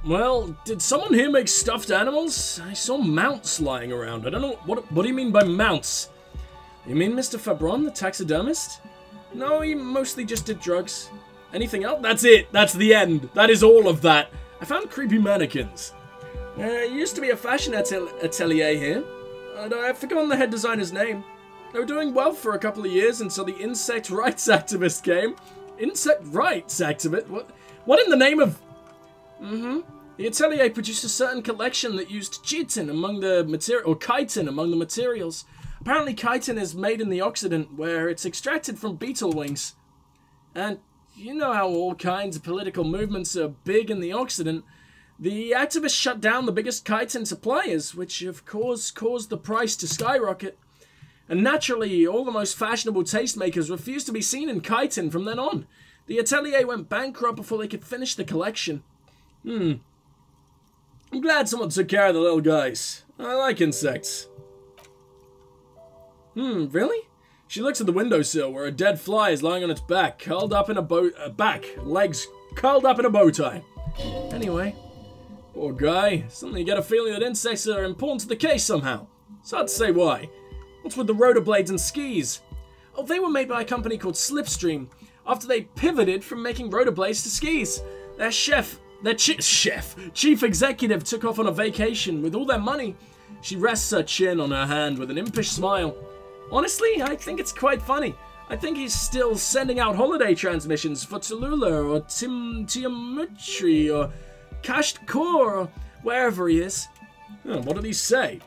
Well, did someone here make stuffed animals? I saw mounts lying around. I don't know, what do you mean by mounts? You mean Mr. Fabron, the taxidermist? No, he mostly just did drugs. Anything else? That's it. That's the end. That is all of that. I found creepy mannequins. It used to be a fashion atelier here. I've forgotten the head designer's name. They were doing well for a couple of years until the insect rights activist came. Insect rights activist? What in the name of... The atelier produced a certain collection that used chitin among the material, or chitin among the materials. Apparently chitin is made in the Occident, where it's extracted from beetle wings. And you know how all kinds of political movements are big in the Occident. The activists shut down the biggest chitin suppliers, which of course caused the price to skyrocket. And naturally, all the most fashionable tastemakers refused to be seen in chitin from then on. The atelier went bankrupt before they could finish the collection. I'm glad someone took care of the little guys. I like insects. Really? She looks at the windowsill where a dead fly is lying on its back, curled up in a legs curled up in a bow tie. Anyway, poor guy. Suddenly you get a feeling that insects are important to the case somehow. It's hard to say why. What's with the rotor blades and skis? Oh, they were made by a company called Slipstream, after they pivoted from making rotor blades to skis. Their chief executive took off on a vacation with all their money. She rests her chin on her hand with an impish smile. Honestly, I think it's quite funny. I think he's still sending out holiday transmissions for Tallulah or Tiamatri or Kasht-Kor or wherever he is. What did he say?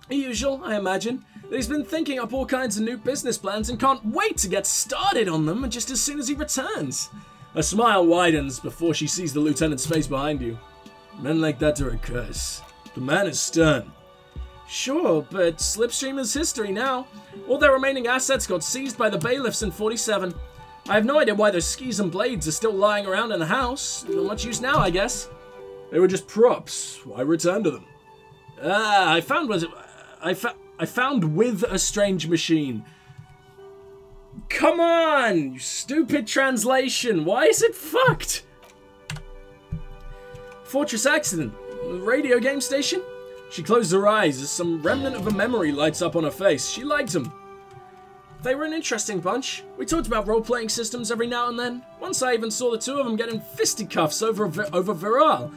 The usual, I imagine. That he's been thinking up all kinds of new business plans and can't wait to get started on them just as soon as he returns. Her smile widens before she sees the lieutenant's face behind you. Men like that are a curse. The man is stern. Sure, but Slipstream is history now. All their remaining assets got seized by the bailiffs in 47. I have no idea why those skis and blades are still lying around in the house. Not much use now, I guess. They were just props. Why return to them? I found with a strange machine. Come on, you stupid translation. Why is it fucked? Fortress accident. The radio game station? She closed her eyes as some remnant of a memory lights up on her face. She liked them. They were an interesting bunch. We talked about role-playing systems every now and then. Once I even saw the two of them get in fisticuffs over Viral.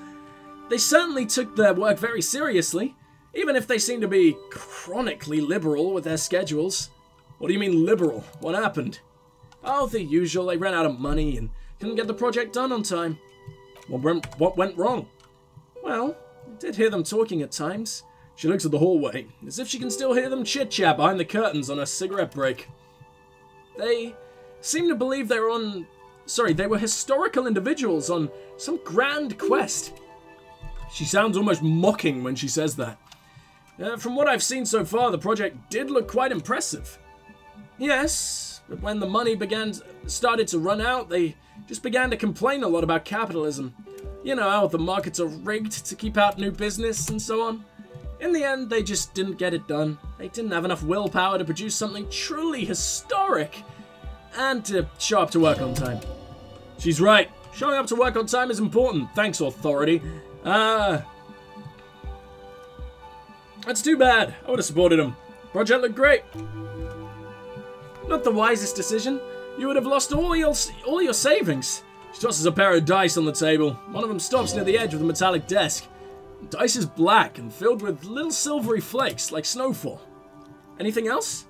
They certainly took their work very seriously, even if they seem to be chronically liberal with their schedules. What do you mean liberal? What happened? Oh, the usual. They ran out of money and couldn't get the project done on time. What went wrong? Well, I did hear them talking at times. She looks at the hallway, as if she can still hear them chit-chat behind the curtains on her cigarette break. They seem to believe they were historical individuals on some grand quest. She sounds almost mocking when she says that. From what I've seen so far, the project did look quite impressive. Yes, but when the money started to run out, they just began to complain a lot about capitalism. You know how the markets are rigged to keep out new business and so on. In the end, they just didn't get it done. They didn't have enough willpower to produce something truly historic and to show up to work on time. She's right. Showing up to work on time is important. Thanks, authority. That's too bad. I would have supported him. Project looked great. Not the wisest decision. You would have lost all your savings. She tosses a pair of dice on the table. One of them stops near the edge of the metallic desk. The dice is black and filled with little silvery flakes like snowfall. Anything else?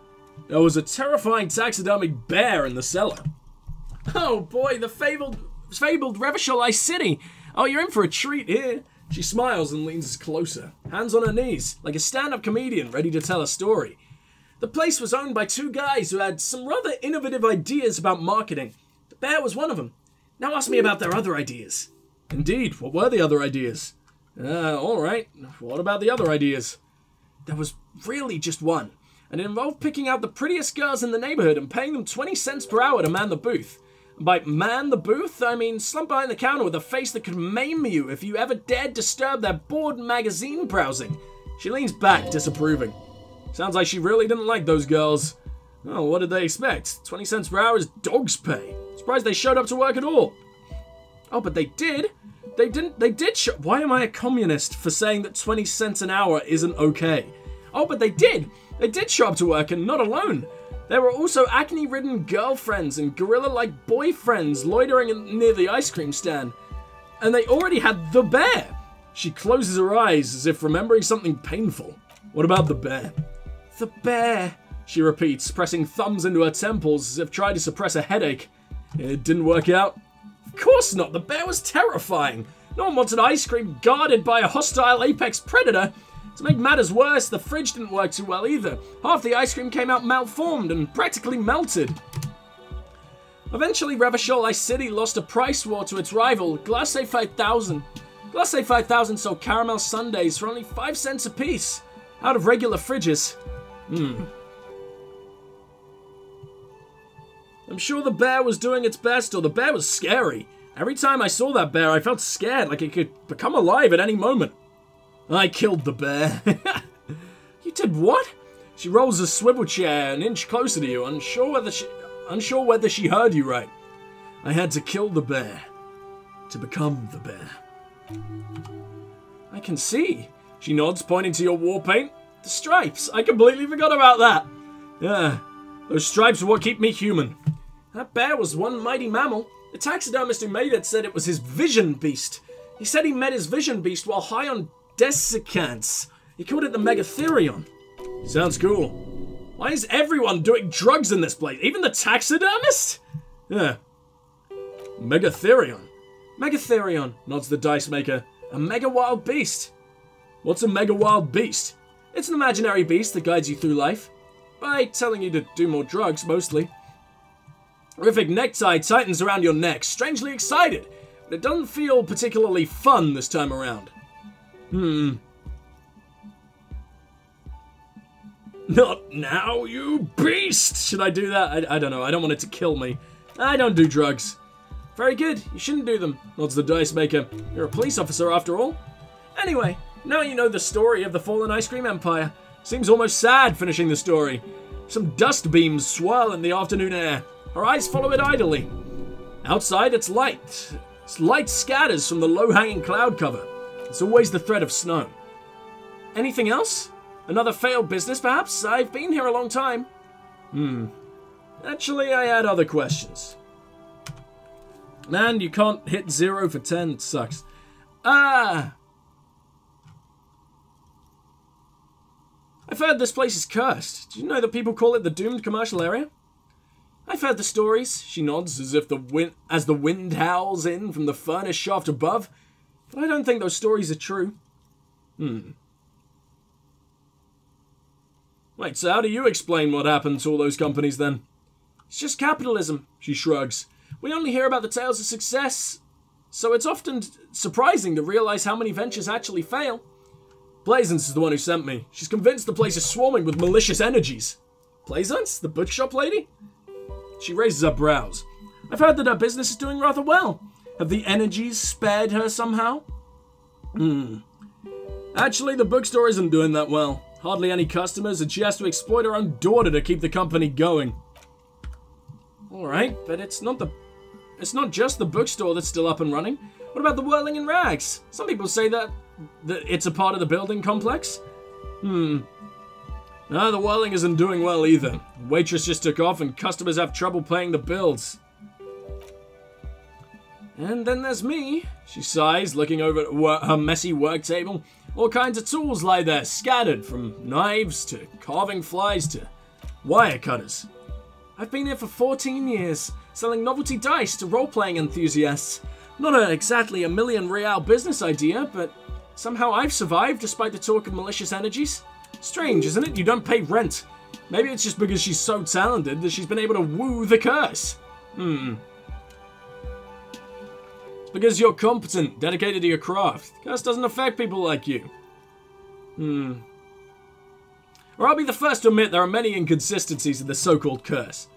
There was a terrifying taxidermied bear in the cellar. Oh boy, the fabled Revachol City. Oh, you're in for a treat here. She smiles and leans closer, hands on her knees, like a stand-up comedian ready to tell a story. The place was owned by two guys who had some rather innovative ideas about marketing. The bear was one of them. Now ask me about their other ideas. Indeed, what were the other ideas? Alright, what about the other ideas? There was really just one, and it involved picking out the prettiest girls in the neighborhood and paying them 20 cents per hour to man the booth. And by man the booth, I mean slump behind the counter with a face that could maim you if you ever dared disturb their bored magazine browsing. She leans back, disapproving. Sounds like she really didn't like those girls. Oh, what did they expect? 20 cents per hour is dog's pay. Surprised they showed up to work at all. Oh, but they did. They did show. Why am I a communist for saying that 20 cents an hour isn't okay? Oh, but they did. They did show up to work, and not alone. There were also acne-ridden girlfriends and gorilla-like boyfriends loitering near the ice cream stand. And they already had the bear. She closes her eyes as if remembering something painful. What about the bear? The bear, she repeats, pressing thumbs into her temples as if trying to suppress a headache. It didn't work out. Of course not. The bear was terrifying. No one wanted ice cream guarded by a hostile apex predator. To make matters worse, the fridge didn't work too well either. Half the ice cream came out malformed and practically melted. Eventually, Revachol Ice City lost a price war to its rival, Glacé 5000. Glacé 5000 sold caramel sundaes for only 5 cents apiece, out of regular fridges. I'm sure the bear was doing its best, or the bear was scary. Every time I saw that bear, I felt scared, like it could become alive at any moment. I killed the bear. You did what? She rolls a swivel chair an inch closer to you, unsure whether she heard you right. I had to kill the bear to become the bear. I can see. She nods, pointing to your war paint. The stripes. I completely forgot about that. Yeah, those stripes are what keep me human. That bear was one mighty mammal. The taxidermist who made it said it was his vision beast. He said he met his vision beast while high on desiccants. He called it the Megatherion. Sounds cool. Why is everyone doing drugs in this place? Even the taxidermist? Yeah. Megatherion. Megatherion, nods the dice maker. A mega wild beast. What's a mega wild beast? It's an imaginary beast that guides you through life. By telling you to do more drugs, mostly. Horrific necktie tightens around your neck, strangely excited, but it doesn't feel particularly fun this time around. Not now, you beast! Should I do that? I don't know. I don't want it to kill me. I don't do drugs. Very good. You shouldn't do them, nods the dice maker. You're a police officer after all. Anyway, now you know the story of the fallen ice cream empire. Seems almost sad finishing the story. Some dust beams swirl in the afternoon air. Her eyes follow it idly. Outside, it's light. Light scatters from the low-hanging cloud cover. It's always the threat of snow. Anything else? Another failed business, perhaps? I've been here a long time. Actually, I had other questions. Man, you can't hit 0 for 10. It sucks. I've heard this place is cursed. Do you know that people call it the doomed commercial area? I've heard the stories. She nods as if the wind howls in from the furnace shaft above. But I don't think those stories are true. Wait, so how do you explain what happened to all those companies then? It's just capitalism, she shrugs. We only hear about the tales of success, so it's often surprising to realize how many ventures actually fail. Plaisance is the one who sent me. She's convinced the place is swarming with malicious energies. Plaisance? The bookshop lady? She raises her brows. I've heard that her business is doing rather well. Have the energies spared her somehow? Actually, the bookstore isn't doing that well. Hardly any customers, and she has to exploit her own daughter to keep the company going. Alright, but it's not just the bookstore that's still up and running. What about the Whirling in Rags? Some people say that it's a part of the building complex. No, the Whirling isn't doing well either. The waitress just took off and customers have trouble paying the bills. And then there's me. She sighs, looking over at her messy work table. All kinds of tools lie there, scattered, from knives to carving flies to wire cutters. I've been here for 14 years, selling novelty dice to role-playing enthusiasts. Not exactly a million real business idea, but somehow I've survived despite the talk of malicious energies. Strange, isn't it? You don't pay rent. Maybe it's just because she's so talented that she's been able to woo the curse. It's because you're competent, dedicated to your craft. Curse doesn't affect people like you. Or I'll be the first to admit there are many inconsistencies in the so-called curse.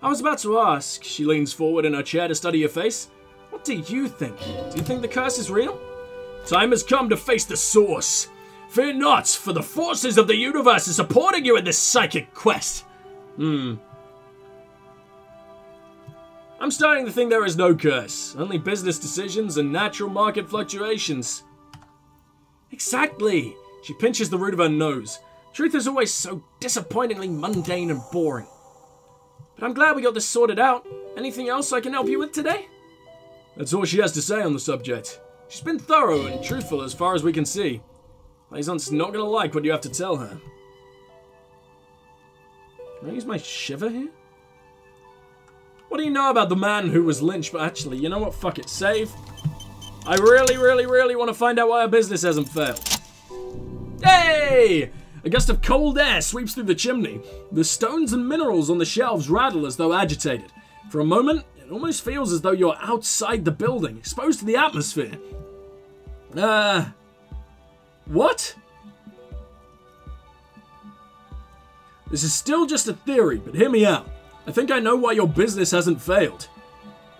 I was about to ask. She leans forward in her chair to study your face. What do you think? Do you think the curse is real? Time has come to face the source. Fear not, for the forces of the universe are supporting you in this psychic quest. I'm I'm starting to think there is no curse, only business decisions and natural market fluctuations. Exactly! She pinches the root of her nose. Truth is always so disappointingly mundane and boring. But I'm glad we got this sorted out. Anything else I can help you with today? That's all she has to say on the subject. She's been thorough and truthful as far as we can see. Liaison's not gonna like what you have to tell her. Can I use my shiver here? What do you know about the man who was lynched? But actually, you know what? Fuck it. Save. I really want to find out why our business hasn't failed. Hey! A gust of cold air sweeps through the chimney. The stones and minerals on the shelves rattle as though agitated. For a moment, it almost feels as though you're outside the building, exposed to the atmosphere. What? This is still just a theory, but hear me out. I think I know why your business hasn't failed.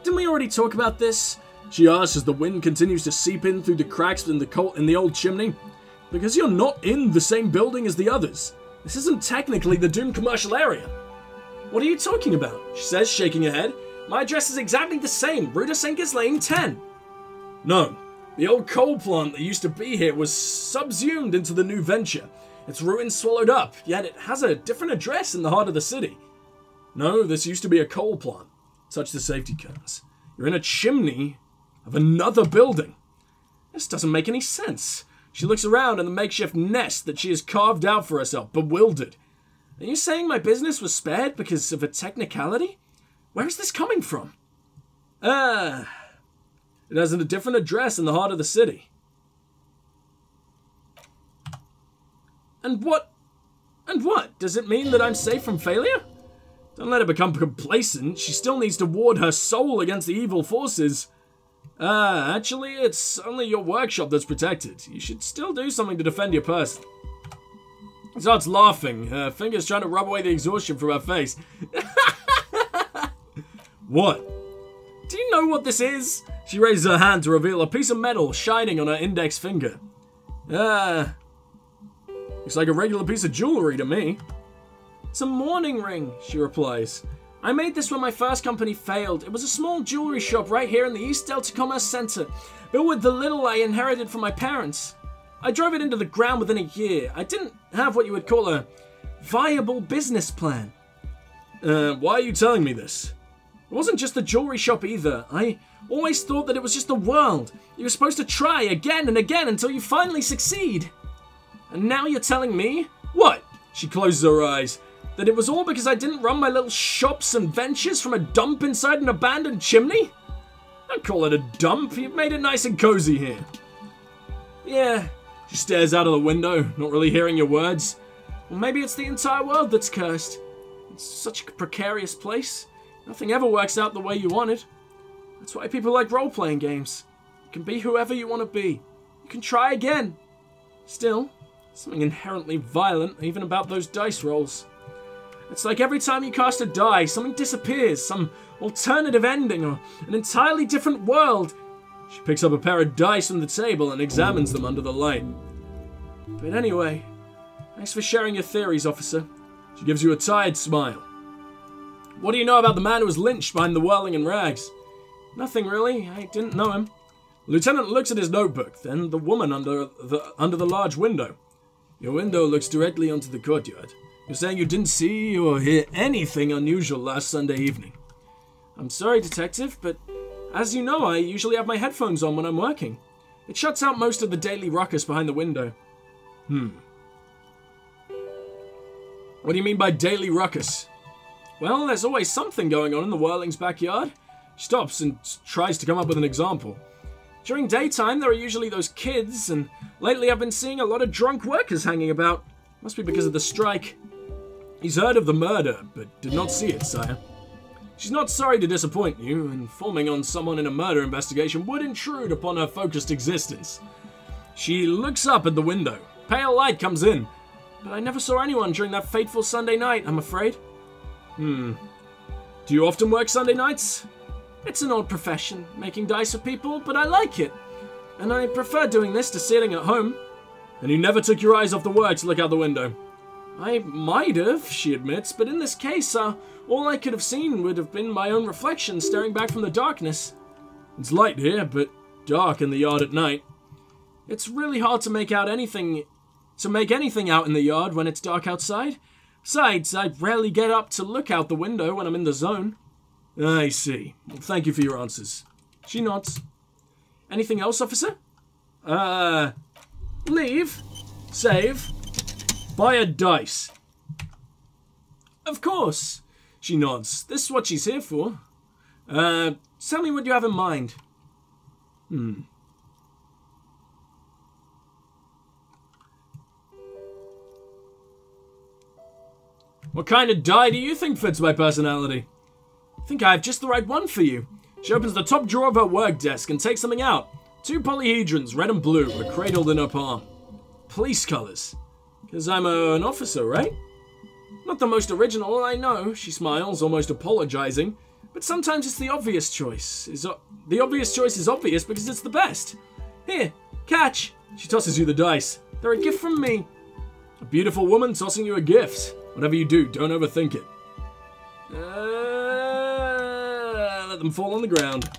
Didn't we already talk about this? She asks as the wind continues to seep in through the cracks in the old chimney. Because you're not in the same building as the others. This isn't technically the Doom commercial area. What are you talking about? She says, shaking her head. My address is exactly the same. Rudasinkers Lane 10. No. The old coal plant that used to be here was subsumed into the new venture. Its ruins swallowed up, yet it has a different address in the heart of the city. No, this used to be a coal plant. Touch the safety curtains. You're in a chimney of another building. This doesn't make any sense. She looks around in the makeshift nest that she has carved out for herself, bewildered. Are you saying my business was spared because of a technicality? Where is this coming from? It has a different address in the heart of the city. And what? Does it mean that I'm safe from failure? Don't let her become complacent. She still needs to ward her soul against the evil forces. Actually, it's only your workshop that's protected. You should still do something to defend your person. She starts laughing, her fingers trying to rub away the exhaustion from her face. What? Do you know what this is? She raises her hand to reveal a piece of metal shining on her index finger. Looks like a regular piece of jewelry to me. It's a mourning ring, she replies. I made this when my first company failed. It was a small jewelry shop right here in the East Delta Commerce Center, built with the little I inherited from my parents. I drove it into the ground within a year. I didn't have what you would call a viable business plan. Why are you telling me this? It wasn't just the jewelry shop either. I always thought that it was just the world. You were supposed to try again and again until you finally succeed. And now you're telling me? What? She closes her eyes. That it was all because I didn't run my little shops and ventures from a dump inside an abandoned chimney? Don't call it a dump. You've made it nice and cozy here. Yeah. She stares out of the window, not really hearing your words. Well, maybe it's the entire world that's cursed. It's such a precarious place. Nothing ever works out the way you want it. That's why people like role-playing games. You can be whoever you want to be. You can try again. Still, something inherently violent even about those dice rolls. It's like every time you cast a die, something disappears, some alternative ending or an entirely different world. She picks up a pair of dice from the table and examines them under the light. But anyway, thanks for sharing your theories, officer. She gives you a tired smile. What do you know about the man who was lynched behind the whirling and rags? Nothing really. I didn't know him. The lieutenant looks at his notebook, then the woman under the large window. Your window looks directly onto the courtyard. You're saying you didn't see or hear anything unusual last Sunday evening. I'm sorry, Detective, but as you know, I usually have my headphones on when I'm working. It shuts out most of the daily ruckus behind the window. What do you mean by daily ruckus? Well, there's always something going on in the Whirling's backyard. She stops and tries to come up with an example. During daytime, there are usually those kids, and lately I've been seeing a lot of drunk workers hanging about. Must be because of the strike. He's heard of the murder, but did not see it, sire. She's not sorry to disappoint you. Informing on someone in a murder investigation would intrude upon her focused existence. She looks up at the window. Pale light comes in. But I never saw anyone during that fateful Sunday night, I'm afraid. Do you often work Sunday nights? It's an odd profession, making dice for people, but I like it. And I prefer doing this to sitting at home. And you never took your eyes off the work to look out the window? I might have, she admits, but in this case, all I could have seen would have been my own reflection staring back from the darkness. It's light here, but dark in the yard at night. It's really hard to make anything out in the yard when it's dark outside. Besides, I rarely get up to look out the window when I'm in the zone. I see. Well, thank you for your answers. She nods. Anything else, officer? Leave. Save. Buy a dice. Of course. She nods. This is what she's here for. Tell me what you have in mind. What kind of die do you think fits my personality? I think I have just the right one for you. She opens the top drawer of her work desk and takes something out. 2 polyhedrons, red and blue, are cradled in her palm. Police colors. Because I'm an officer, right? Not the most original, I know. She smiles, almost apologizing. But sometimes it's the obvious choice. The obvious choice is obvious because it's the best. Here, catch. She tosses you the dice. They're a gift from me. A beautiful woman tossing you a gift. Whatever you do, don't overthink it. Let them fall on the ground.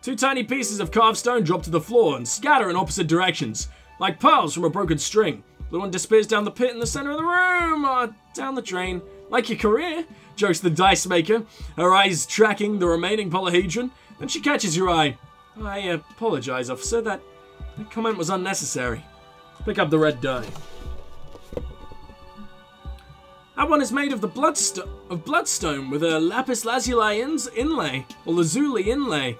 2 tiny pieces of carved stone drop to the floor and scatter in opposite directions, like pearls from a broken string. The one disappears down the pit in the center of the room, or down the drain. Like your career, jokes the dice maker, her eyes tracking the remaining polyhedron. Then she catches your eye. I apologize, officer. That comment was unnecessary. Pick up the red die. That one is made of bloodstone with a lapis lazuli inlay, or lazuli inlay.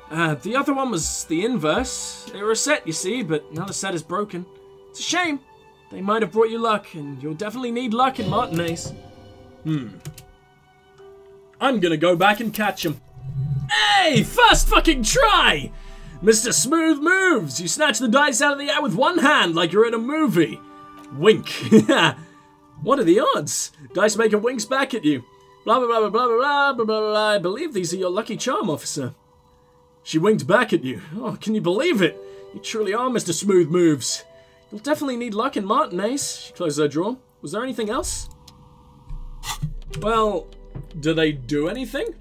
The other one was the inverse. They were a set, you see, but now the set is broken. It's a shame. They might have brought you luck, and you'll definitely need luck in Martinez. I'm gonna go back and catch him. Hey! First fucking try! Mr. Smooth Moves! You snatch the dice out of the air with one hand like you're in a movie. Wink. What are the odds? Dice Maker winks back at you. Blah, blah, blah, blah, blah, blah, blah, blah, blah. I believe these are your lucky charm, officer. She winked back at you. Oh, can you believe it? You truly are Mr. Smooth Moves. You'll definitely need luck in Martinez. She closed her drawer. Was there anything else? Well, do they do anything?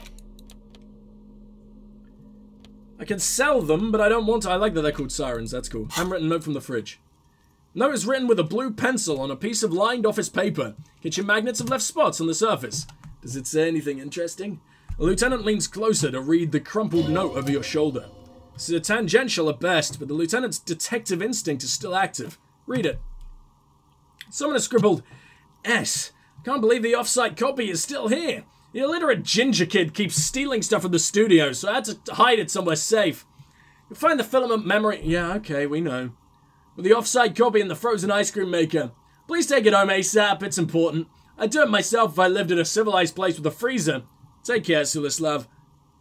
I can sell them, but I don't want to. I like that they're called sirens. That's cool. Handwritten note from the fridge. Note is written with a blue pencil on a piece of lined office paper. Kitchen magnets have left spots on the surface. Does it say anything interesting? A lieutenant leans closer to read the crumpled note over your shoulder. This is a tangential at best, but the lieutenant's detective instinct is still active. Read it. Someone has scribbled, S. Can't believe the off-site copy is still here. The illiterate ginger kid keeps stealing stuff from the studio, so I had to hide it somewhere safe. You'll find the filament memory... Yeah, okay, we know. With the off-site copy and the frozen ice cream maker. Please take it home ASAP, it's important. I'd do it myself if I lived in a civilized place with a freezer. Take care, Sulislav.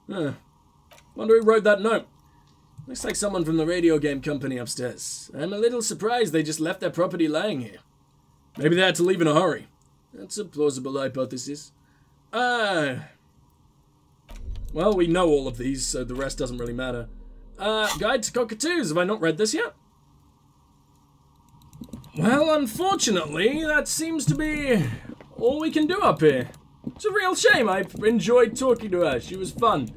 Wonder who wrote that note. Looks like someone from the radio game company upstairs. I'm a little surprised they just left their property lying here. Maybe they had to leave in a hurry. That's a plausible hypothesis. Well, we know all of these, so the rest doesn't really matter. Guide to Cockatoos. Have I not read this yet? Well, unfortunately, that seems to be all we can do up here. It's a real shame. I enjoyed talking to her. She was fun.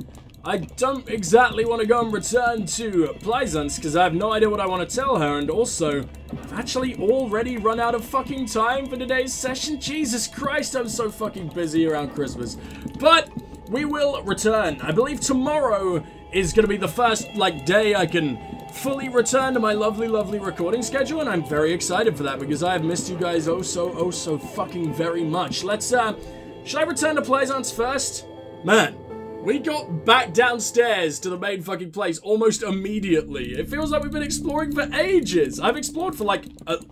I don't exactly want to go and return to Pleasance because I have no idea what I want to tell her, and also, I've actually already run out of fucking time for today's session. Jesus Christ, I'm so fucking busy around Christmas. But we will return. I believe tomorrow is going to be the first, day I can fully return to my lovely, lovely recording schedule, and I'm very excited for that because I have missed you guys oh so fucking very much. Let's, should I return to Pleasance first? Man. We got back downstairs to the main fucking place almost immediately. It feels like we've been exploring for ages. I've explored for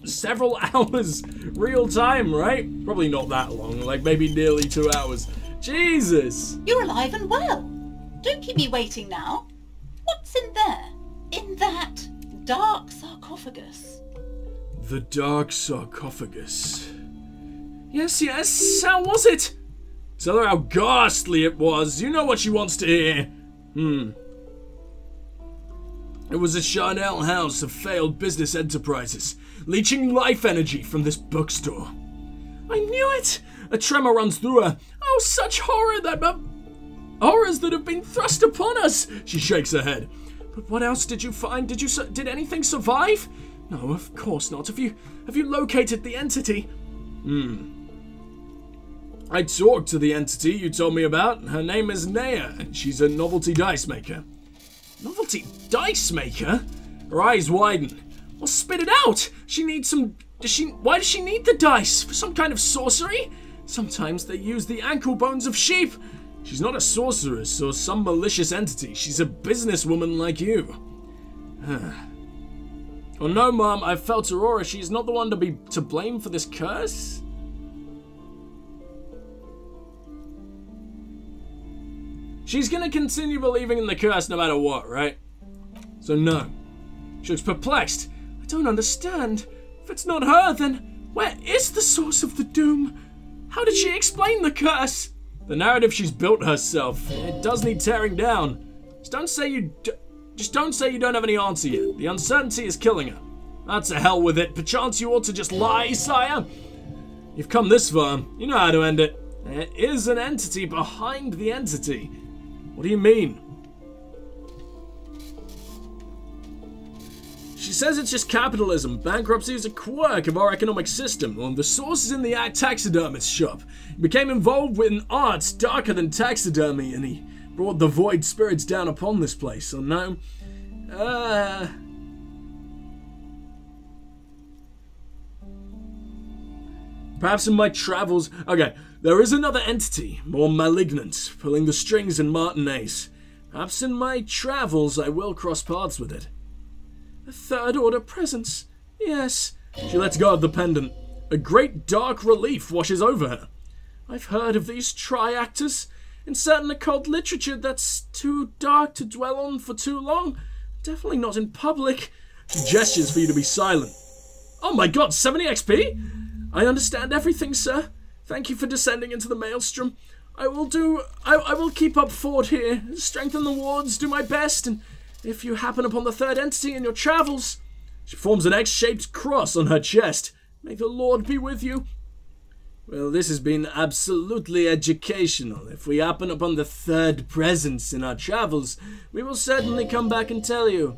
several hours real time, right? Probably not that long, maybe nearly 2 hours. Jesus. You're alive and well. Don't keep me waiting now. What's in there? In that dark sarcophagus. The dark sarcophagus. Yes, how was it? Tell her how ghastly it was. You know what she wants to hear. It was a charnel house of failed business enterprises, leeching life energy from this bookstore. I knew it! A tremor runs through her. Oh, such horror horrors that have been thrust upon us! She shakes her head. But what else did you find? Did anything survive? No, of course not. Have you located the entity? I talked to the entity you told me about. Her name is Nea, and she's a novelty dice maker. Novelty dice maker? Her eyes widen. Well, spit it out! She needs some... Why does she need the dice? For some kind of sorcery? Sometimes they use the ankle bones of sheep. She's not a sorceress or some malicious entity. She's a businesswoman like you. Oh no, Mom, I've felt Aurora. She's not the one to be to blame for this curse? She's gonna continue believing in the curse no matter what, right? So no. She looks perplexed. I don't understand. If it's not her, then where is the source of the doom? How did she explain the curse? The narrative she's built herself. It does need tearing down. Just don't say you don't have any answer yet. The uncertainty is killing her. That's a hell with it. Perchance you ought to just lie, sire. You've come this far. You know how to end it. There is an entity behind the entity. What do you mean? She says it's just capitalism. Bankruptcy is a quirk of our economic system. Well, the source is in the taxidermist shop. He became involved with arts darker than taxidermy, and he brought the void spirits down upon this place. So no, perhaps in my travels... Okay, there is another entity, more malignant, pulling the strings in Martinez. Perhaps in my travels I will cross paths with it. A third order presence. Yes. She lets go of the pendant. A great dark relief washes over her. I've heard of these triactors. In certain occult literature that's too dark to dwell on for too long. Definitely not in public. She gestures for you to be silent. Oh my god, 70 XP? I understand everything, sir. Thank you for descending into the maelstrom. I will keep up fort here, strengthen the wards, do my best, and if you happen upon the third entity in your travels... She forms an X-shaped cross on her chest. May the Lord be with you. Well, this has been absolutely educational. If we happen upon the third presence in our travels, we will certainly come back and tell you.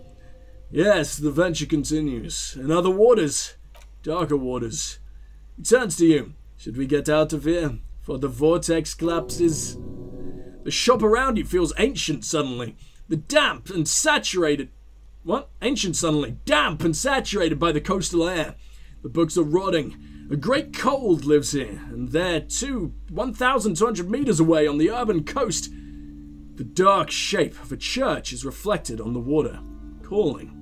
Yes, the venture continues. In other waters, darker waters. He turns to you. Should we get out of here? For the vortex collapses. The shop around you feels ancient suddenly. The damp and saturated... What? Ancient suddenly. Damp and saturated by the coastal air. The books are rotting. A great cold lives here. And there, too, 1,200 meters away on the urban coast, the dark shape of a church is reflected on the water. Calling.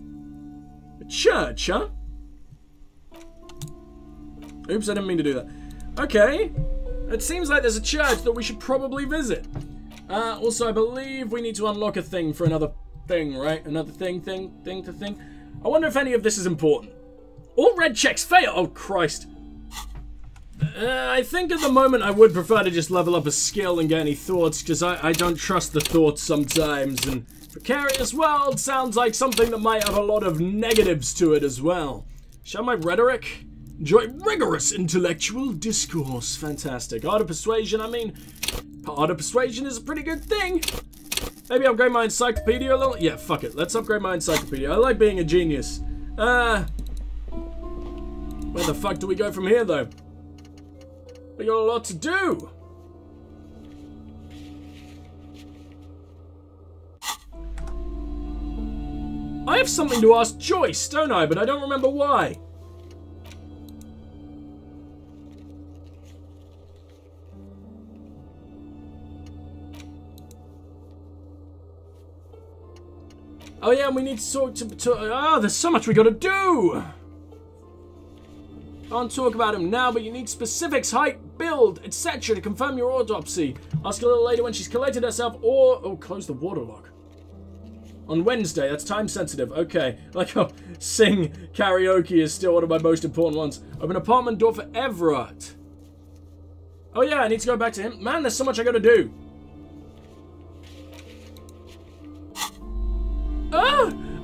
A church, huh? Oops, I didn't mean to do that. Okay. It seems like there's a church that we should probably visit. Also, I believe we need to unlock a thing for another thing, right? Another thing. I wonder if any of this is important. All red checks fail! Oh, Christ. I think at the moment I would prefer to just level up a skill and get any thoughts, because I don't trust the thoughts sometimes, and Precarious World sounds like something that might have a lot of negatives to it as well. Show my rhetoric? Enjoy rigorous intellectual discourse. Fantastic. Art of Persuasion, I mean... Art of Persuasion is a pretty good thing. Maybe upgrade my encyclopedia a little? Yeah, fuck it. Let's upgrade my encyclopedia. I like being a genius. Where the fuck do we go from here, though? We got a lot to do. I have something to ask Joyce, don't I? But I don't remember why. Oh yeah, and we need to talk to there's so much we gotta do! Can't talk about him now, but you need specifics, height, build, etc. to confirm your autopsy. Ask a little later when she's collected herself, or... Oh, close the waterlock. On Wednesday, that's time sensitive. Okay. Like how sing karaoke is still one of my most important ones. Open apartment door for Everett. Oh yeah, I need to go back to him. Man, there's so much I gotta do.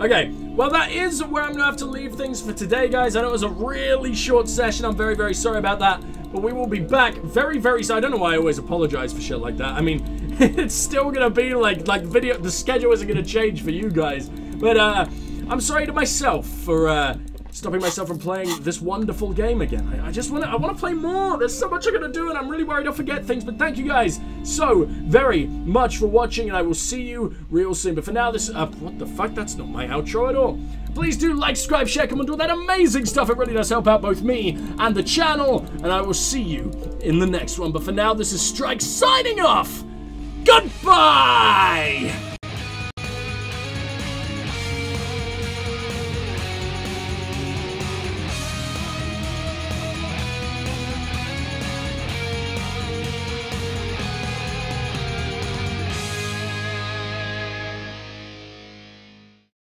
Okay, well that is where I'm gonna have to leave things for today, guys. I know it was a really short session. I'm very, very sorry about that. But we will be back very, very soon. I don't know why I always apologize for shit like that. I mean, it's still gonna be like the schedule isn't gonna change for you guys. But I'm sorry to myself for stopping myself from playing this wonderful game again. I want to play more. There's so much I'm gonna do, and I'm really worried I'll forget things. But thank you guys so very much for watching, and I will see you real soon. But for now, this what the fuck? That's not my outro at all. Please do like, subscribe, share, comment, all that amazing stuff. It really does help out both me and the channel, and I will see you in the next one. But for now, this is Strike signing off. Goodbye!